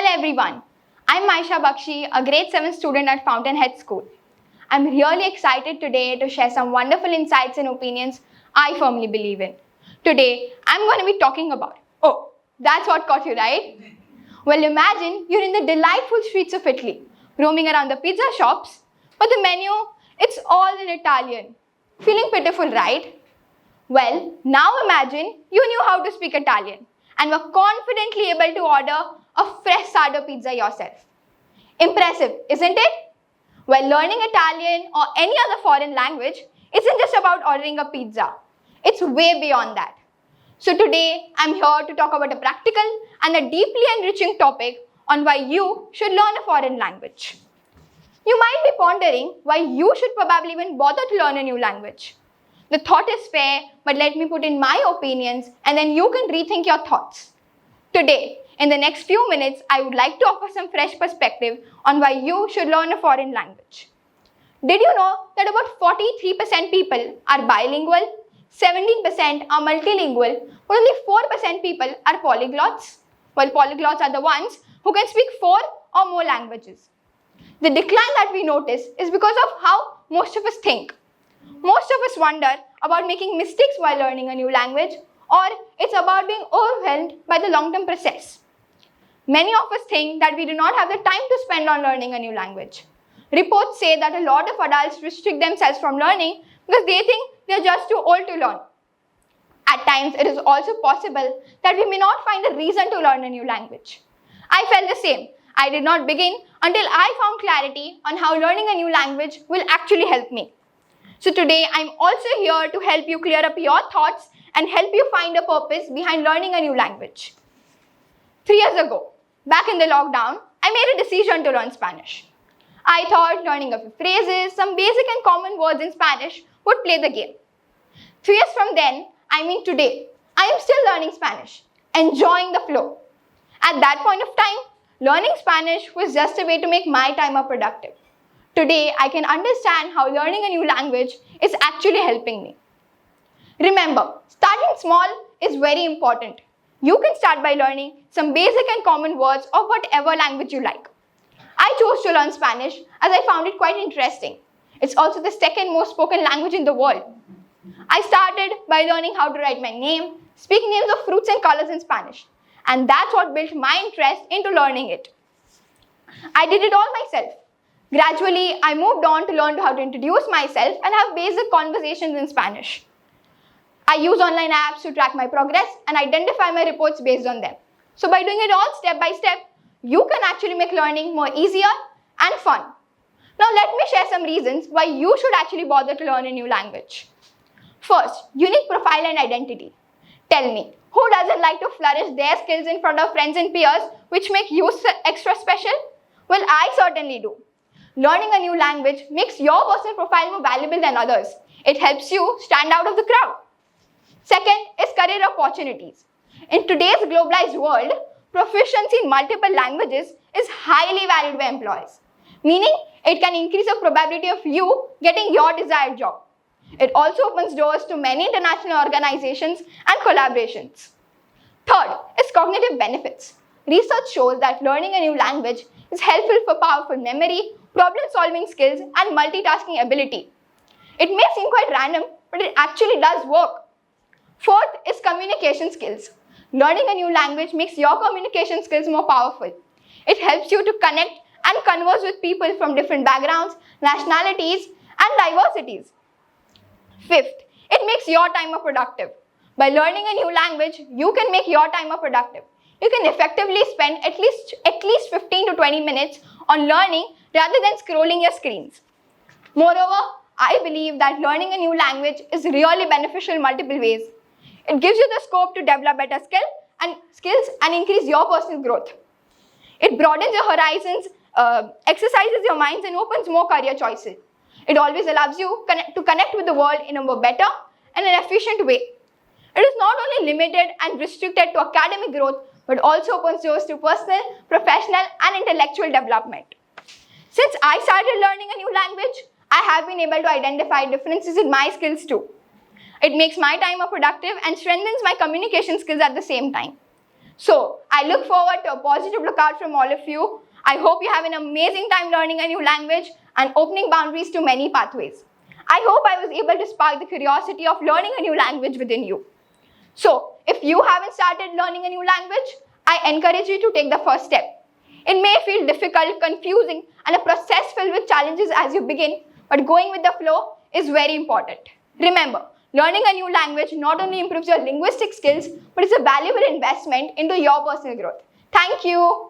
Hello everyone, I'm Maisha Bakshi, a grade 7 student at Fountainhead School. I'm really excited today to share some wonderful insights and opinions I firmly believe in. Today, I'm going to be talking about, oh, that's what caught you, right? Well, imagine you're in the delightful streets of Italy, roaming around the pizza shops, but the menu, it's all in Italian. Feeling pitiful, right? Well, now imagine you knew how to speak Italian and were confidently able to order a fresh sourdough pizza yourself. Impressive, isn't it? Well, learning Italian or any other foreign language isn't just about ordering a pizza. It's way beyond that. So today, I'm here to talk about a practical and a deeply enriching topic on why you should learn a foreign language. You might be pondering why you should probably even bother to learn a new language. The thought is fair, but let me put in my opinions and then you can rethink your thoughts. Today, in the next few minutes, I would like to offer some fresh perspective on why you should learn a foreign language. Did you know that about 43% people are bilingual, 17% are multilingual, but only 4% people are polyglots? Well, polyglots are the ones who can speak 4 or more languages. The decline that we notice is because of how most of us think. Most of us wonder about making mistakes while learning a new language, or it's about being overwhelmed by the long-term process. Many of us think that we do not have the time to spend on learning a new language. Reports say that a lot of adults restrict themselves from learning because they think they're just too old to learn. At times, it is also possible that we may not find a reason to learn a new language. I felt the same. I did not begin until I found clarity on how learning a new language will actually help me. So today, I'm also here to help you clear up your thoughts and help you find a purpose behind learning a new language. 3 years ago, back in the lockdown, I made a decision to learn Spanish. I thought learning a few phrases, some basic and common words in Spanish would play the game. 3 years from then, I mean today, I am still learning Spanish, enjoying the flow. At that point of time, learning Spanish was just a way to make my time more productive. Today, I can understand how learning a new language is actually helping me. Remember, starting small is very important. You can start by learning some basic and common words of whatever language you like. I chose to learn Spanish as I found it quite interesting. It's also the second most spoken language in the world. I started by learning how to write my name, speak names of fruits and colors in Spanish, and that's what built my interest into learning it. I did it all myself. Gradually, I moved on to learn how to introduce myself and have basic conversations in Spanish. I use online apps to track my progress and identify my reports based on them. So by doing it all step by step, you can actually make learning more easier and fun. Now let me share some reasons why you should actually bother to learn a new language. First, unique profile and identity. Tell me, who doesn't like to flourish their skills in front of friends and peers which make you extra special? Well, I certainly do. Learning a new language makes your personal profile more valuable than others. It helps you stand out of the crowd. Second is career opportunities. In today's globalized world, proficiency in multiple languages is highly valued by employers, meaning it can increase the probability of you getting your desired job. It also opens doors to many international organizations and collaborations. Third is cognitive benefits. Research shows that learning a new language is helpful for powerful memory, problem-solving skills, and multitasking ability. It may seem quite random, but it actually does work. Fourth is communication skills. Learning a new language makes your communication skills more powerful. It helps you to connect and converse with people from different backgrounds, nationalities, and diversities. Fifth, it makes your time more productive. By learning a new language, you can make your time more productive. You can effectively spend at least 15 to 20 minutes on learning rather than scrolling your screens. Moreover, I believe that learning a new language is really beneficial in multiple ways. It gives you the scope to develop better skills and increase your personal growth. It broadens your horizons, exercises your minds, and opens more career choices. It always allows you to connect with the world in a more better and an efficient way. It is not only limited and restricted to academic growth, but also opens doors to personal, professional, and intellectual development. Since I started learning a new language, I have been able to identify differences in my skills too. It makes my time more productive and strengthens my communication skills at the same time. So I look forward to a positive lookout from all of you. I hope you have an amazing time learning a new language and opening boundaries to many pathways. I hope I was able to spark the curiosity of learning a new language within you. So if you haven't started learning a new language, I encourage you to take the first step. It may feel difficult, confusing, and a process filled with challenges as you begin, but going with the flow is very important. Remember, learning a new language not only improves your linguistic skills, but it's a valuable investment into your personal growth. Thank you.